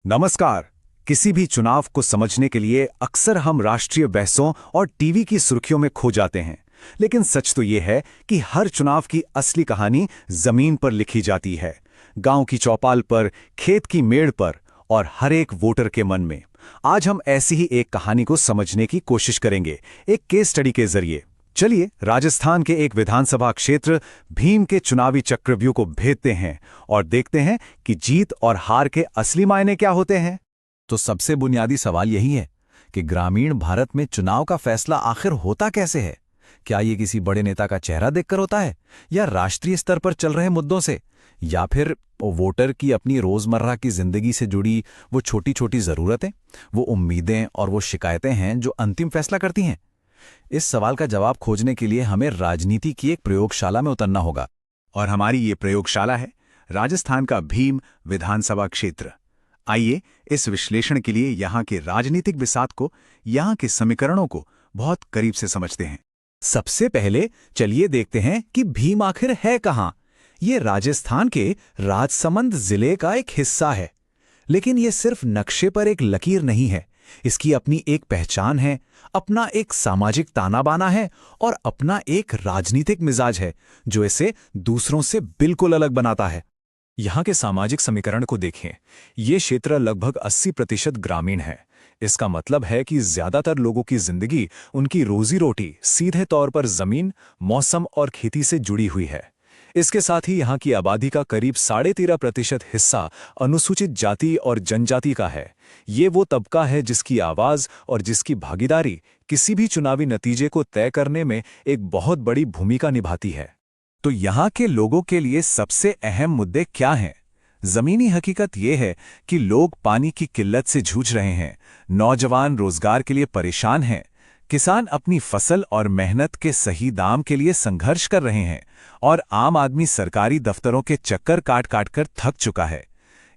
नमस्कार। किसी भी चुनाव को समझने के लिए अक्सर हम राष्ट्रीय बहसों और टीवी की सुर्खियों में खो जाते हैं। लेकिन सच तो ये है कि हर चुनाव की असली कहानी जमीन पर लिखी जाती है, गांव की चौपाल पर, खेत की मेड़ पर और हर एक वोटर के मन में। आज हम ऐसी ही एक कहानी को समझने की कोशिश करेंगे, एक केस स्टडी के जरिए। चलिए राजस्थान के एक विधानसभा क्षेत्र भीम के चुनावी चक्रव्यूह को भेदते हैं और देखते हैं कि जीत और हार के असली मायने क्या होते हैं। तो सबसे बुनियादी सवाल यही है कि ग्रामीण भारत में चुनाव का फैसला आखिर होता कैसे है। क्या ये किसी बड़े नेता का चेहरा देखकर होता है, या राष्ट्रीय स्तर पर चल रहे मुद्दों से, या फिर वोटर की अपनी रोजमर्रा की जिंदगी से जुड़ी वो छोटी छोटी जरूरतें, वो उम्मीदें और वो शिकायतें हैं जो अंतिम फैसला करती हैं। इस सवाल का जवाब खोजने के लिए हमें राजनीति की एक प्रयोगशाला में उतरना होगा। और हमारी ये प्रयोगशाला है राजस्थान का भीम विधानसभा क्षेत्र। आइए इस विश्लेषण के लिए यहाँ के राजनीतिक बिसात को, यहाँ के समीकरणों को बहुत करीब से समझते हैं। सबसे पहले चलिए देखते हैं कि भीम आखिर है कहाँ। ये राजस्थान के राजसमंद जिले का एक हिस्सा है, लेकिन ये सिर्फ नक्शे पर एक लकीर नहीं है। इसकी अपनी एक पहचान है, अपना एक सामाजिक ताना बाना है और अपना एक राजनीतिक मिजाज है जो इसे दूसरों से बिल्कुल अलग बनाता है। यहाँ के सामाजिक समीकरण को देखें। ये क्षेत्र लगभग 80% ग्रामीण है। इसका मतलब है कि ज्यादातर लोगों की जिंदगी, उनकी रोजी रोटी सीधे तौर पर जमीन, मौसम और खेती से जुड़ी हुई है। इसके साथ ही यहाँ की आबादी का करीब 13.5% हिस्सा अनुसूचित जाति और जनजाति का है। ये वो तबका है जिसकी आवाज और जिसकी भागीदारी किसी भी चुनावी नतीजे को तय करने में एक बहुत बड़ी भूमिका निभाती है। तो यहाँ के लोगों के लिए सबसे अहम मुद्दे क्या हैं? जमीनी हकीकत यह है कि लोग पानी की किल्लत से जूझ रहे हैं, नौजवान रोजगार के लिए परेशान हैं, किसान अपनी फसल और मेहनत के सही दाम के लिए संघर्ष कर रहे हैं और आम आदमी सरकारी दफ्तरों के चक्कर काट काट कर थक चुका है।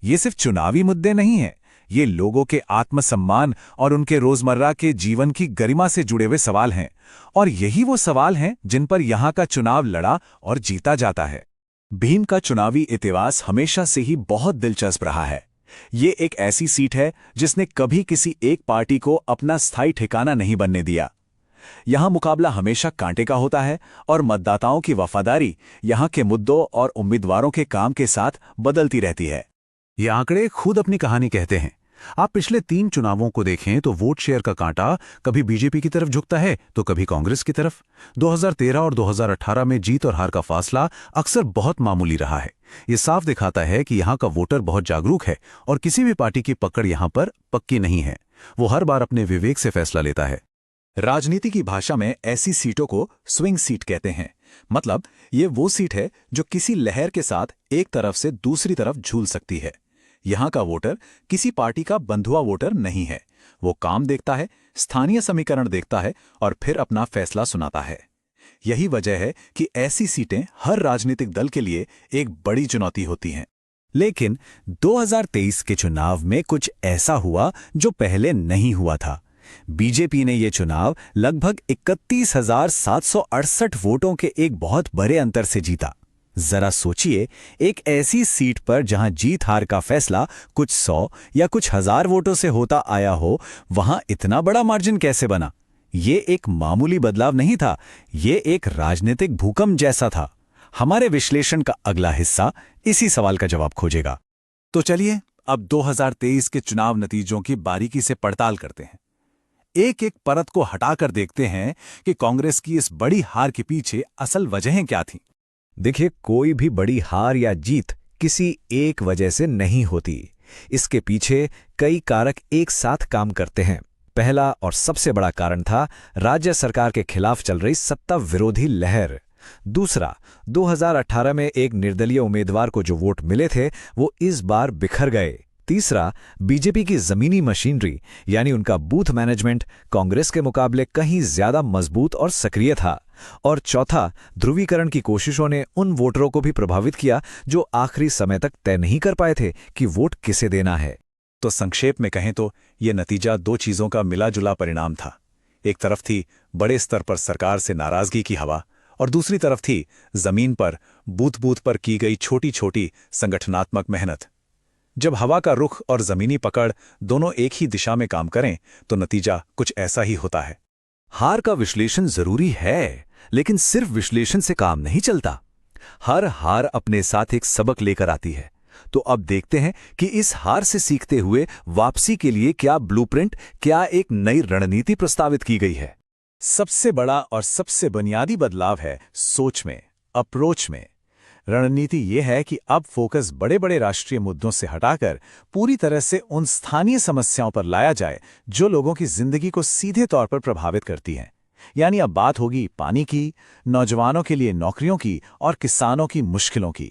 ये सिर्फ चुनावी मुद्दे नहीं हैं, ये लोगों के आत्मसम्मान और उनके रोजमर्रा के जीवन की गरिमा से जुड़े हुए सवाल हैं। और यही वो सवाल हैं जिन पर यहाँ का चुनाव लड़ा और जीता जाता है। भीम का चुनावी इतिहास हमेशा से ही बहुत दिलचस्प रहा है। ये एक ऐसी सीट है जिसने कभी किसी एक पार्टी को अपना स्थायी ठिकाना नहीं बनने दिया। यहां मुकाबला हमेशा कांटे का होता है और मतदाताओं की वफादारी यहां के मुद्दों और उम्मीदवारों के काम के साथ बदलती रहती है। ये आंकड़े खुद अपनी कहानी कहते हैं। आप पिछले 3 चुनावों को देखें तो वोट शेयर का कांटा कभी बीजेपी की तरफ झुकता है तो कभी कांग्रेस की तरफ। 2013 और 2018 में जीत और हार का फासला अक्सर बहुत मामूली रहा है। ये साफ दिखाता है कि यहाँ का वोटर बहुत जागरूक है और किसी भी पार्टी की पकड़ यहाँ पर पक्की नहीं है। वो हर बार अपने विवेक से फैसला लेता है। राजनीति की भाषा में ऐसी सीटों को स्विंग सीट कहते हैं। मतलब ये वो सीट है जो किसी लहर के साथ एक तरफ से दूसरी तरफ झूल सकती है। यहाँ का वोटर किसी पार्टी का बंधुआ वोटर नहीं है। वो काम देखता है, स्थानीय समीकरण देखता है और फिर अपना फैसला सुनाता है। यही वजह है कि ऐसी सीटें हर राजनीतिक दल के लिए एक बड़ी चुनौती होती हैं। लेकिन 2023 के चुनाव में कुछ ऐसा हुआ जो पहले नहीं हुआ था। बीजेपी ने ये चुनाव लगभग 31,768 वोटों के एक बहुत बड़े अंतर से जीता। जरा सोचिए, एक ऐसी सीट पर जहां जीत हार का फैसला कुछ 100 या कुछ 1000 वोटों से होता आया हो, वहां इतना बड़ा मार्जिन कैसे बना? ये एक मामूली बदलाव नहीं था, ये एक राजनीतिक भूकंप जैसा था। हमारे विश्लेषण का अगला हिस्सा इसी सवाल का जवाब खोजेगा। तो चलिए अब 2023 के चुनाव नतीजों की बारीकी से पड़ताल करते हैं। एक एक परत को हटाकर देखते हैं कि कांग्रेस की इस बड़ी हार के पीछे असल वजहें क्या थीं। देखिए, कोई भी बड़ी हार या जीत किसी एक वजह से नहीं होती। इसके पीछे कई कारक एक साथ काम करते हैं। पहला और सबसे बड़ा कारण था राज्य सरकार के खिलाफ चल रही सत्ता विरोधी लहर। दूसरा, 2018 में एक निर्दलीय उम्मीदवार को जो वोट मिले थे वो इस बार बिखर गए। तीसरा, बीजेपी की जमीनी मशीनरी यानी उनका बूथ मैनेजमेंट कांग्रेस के मुकाबले कहीं ज्यादा मजबूत और सक्रिय था। और चौथा, ध्रुवीकरण की कोशिशों ने उन वोटरों को भी प्रभावित किया जो आखिरी समय तक तय नहीं कर पाए थे कि वोट किसे देना है। तो संक्षेप में कहें तो ये नतीजा 2 चीजों का मिला-जुला परिणाम था। एक तरफ थी बड़े स्तर पर सरकार से नाराजगी की हवा और दूसरी तरफ थी जमीन पर बूथ बूथ पर की गई छोटी छोटी संगठनात्मक मेहनत। जब हवा का रुख और जमीनी पकड़ दोनों एक ही दिशा में काम करें तो नतीजा कुछ ऐसा ही होता है। हार का विश्लेषण जरूरी है, लेकिन सिर्फ विश्लेषण से काम नहीं चलता। हर हार अपने साथ एक सबक लेकर आती है। तो अब देखते हैं कि इस हार से सीखते हुए वापसी के लिए क्या ब्लूप्रिंट, क्या एक नई रणनीति प्रस्तावित की गई है। सबसे बड़ा और सबसे बुनियादी बदलाव है सोच में, अप्रोच में। रणनीति ये है कि अब फोकस बड़े बड़े राष्ट्रीय मुद्दों से हटाकर पूरी तरह से उन स्थानीय समस्याओं पर लाया जाए जो लोगों की जिंदगी को सीधे तौर पर प्रभावित करती हैं। यानी अब बात होगी पानी की, नौजवानों के लिए नौकरियों की और किसानों की मुश्किलों की।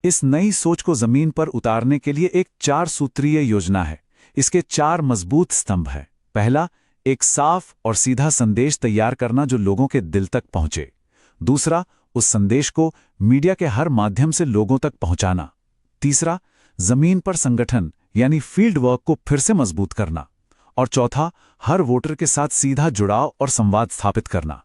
इस नई सोच को जमीन पर उतारने के लिए एक 4 सूत्रीय योजना है। इसके 4 मजबूत स्तंभ हैं। पहला, एक साफ और सीधा संदेश तैयार करना जो लोगों के दिल तक पहुंचे। दूसरा, उस संदेश को मीडिया के हर माध्यम से लोगों तक पहुंचाना। तीसरा, जमीन पर संगठन यानी फील्ड वर्क को फिर से मजबूत करना। और चौथा, हर वोटर के साथ सीधा जुड़ाव और संवाद स्थापित करना।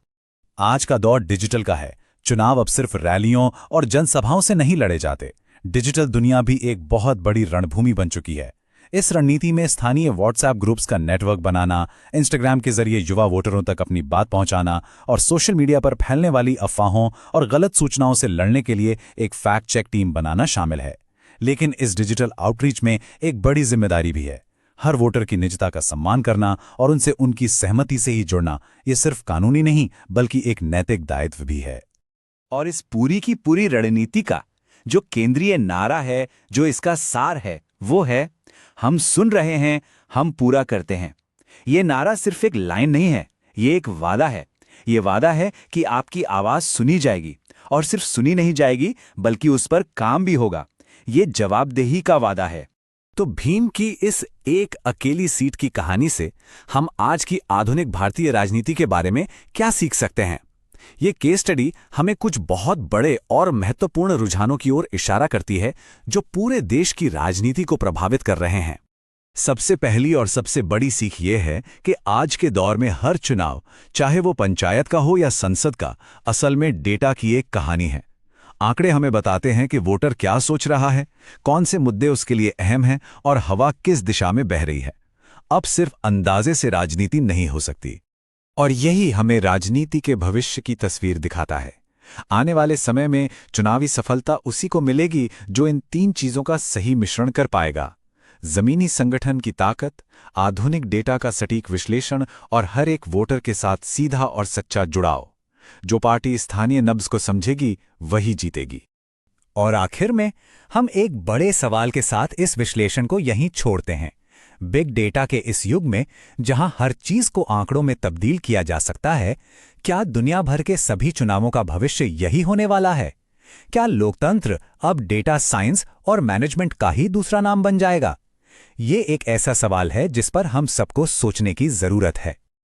आज का दौर डिजिटल का है। चुनाव अब सिर्फ रैलियों और जनसभाओं से नहीं लड़े जाते। डिजिटल दुनिया भी एक बहुत बड़ी रणभूमि बन चुकी है। इस रणनीति में स्थानीय व्हाट्सएप ग्रुप्स का नेटवर्क बनाना, इंस्टाग्राम के जरिए युवा वोटरों तक अपनी बात पहुंचाना और सोशल मीडिया पर फैलने वाली अफवाहों और गलत सूचनाओं से लड़ने के लिए एक फैक्ट चेक टीम बनाना शामिल है। लेकिन इस डिजिटल आउटरीच में एक बड़ी जिम्मेदारी भी है। हर वोटर की निजता का सम्मान करना और उनसे उनकी सहमति से ही जुड़ना, ये सिर्फ कानूनी नहीं बल्कि एक नैतिक दायित्व भी है। और इस पूरी की पूरी रणनीति का जो केंद्रीय नारा है, जो इसका सार है, वो है हम सुन रहे हैं, हम पूरा करते हैं। ये नारा सिर्फ एक लाइन नहीं है, ये एक वादा है। ये वादा है कि आपकी आवाज सुनी जाएगी और सिर्फ सुनी नहीं जाएगी बल्कि उस पर काम भी होगा। ये जवाबदेही का वादा है। तो भीम की इस एक अकेली सीट की कहानी से हम आज की आधुनिक भारतीय राजनीति के बारे में क्या सीख सकते हैं? ये केस स्टडी हमें कुछ बहुत बड़े और महत्वपूर्ण रुझानों की ओर इशारा करती है जो पूरे देश की राजनीति को प्रभावित कर रहे हैं। सबसे पहली और सबसे बड़ी सीख ये है कि आज के दौर में हर चुनाव, चाहे वो पंचायत का हो या संसद का, असल में डेटा की एक कहानी है। आंकड़े हमें बताते हैं कि वोटर क्या सोच रहा है, कौन से मुद्दे उसके लिए अहम हैं और हवा किस दिशा में बह रही है। अब सिर्फ अंदाजे से राजनीति नहीं हो सकती। और यही हमें राजनीति के भविष्य की तस्वीर दिखाता है। आने वाले समय में चुनावी सफलता उसी को मिलेगी जो इन 3 चीजों का सही मिश्रण कर पाएगा: जमीनी संगठन की ताकत, आधुनिक डेटा का सटीक विश्लेषण और हर एक वोटर के साथ सीधा और सच्चा जुड़ाव। जो पार्टी स्थानीय नब्ज को समझेगी वही जीतेगी। और आखिर में हम एक बड़े सवाल के साथ इस विश्लेषण को यहीं छोड़ते हैं। बिग डेटा के इस युग में जहां हर चीज को आंकड़ों में तब्दील किया जा सकता है, क्या दुनिया भर के सभी चुनावों का भविष्य यही होने वाला है? क्या लोकतंत्र अब डेटा साइंस और मैनेजमेंट का ही दूसरा नाम बन जाएगा? ये एक ऐसा सवाल है जिस पर हम सबको सोचने की जरूरत है।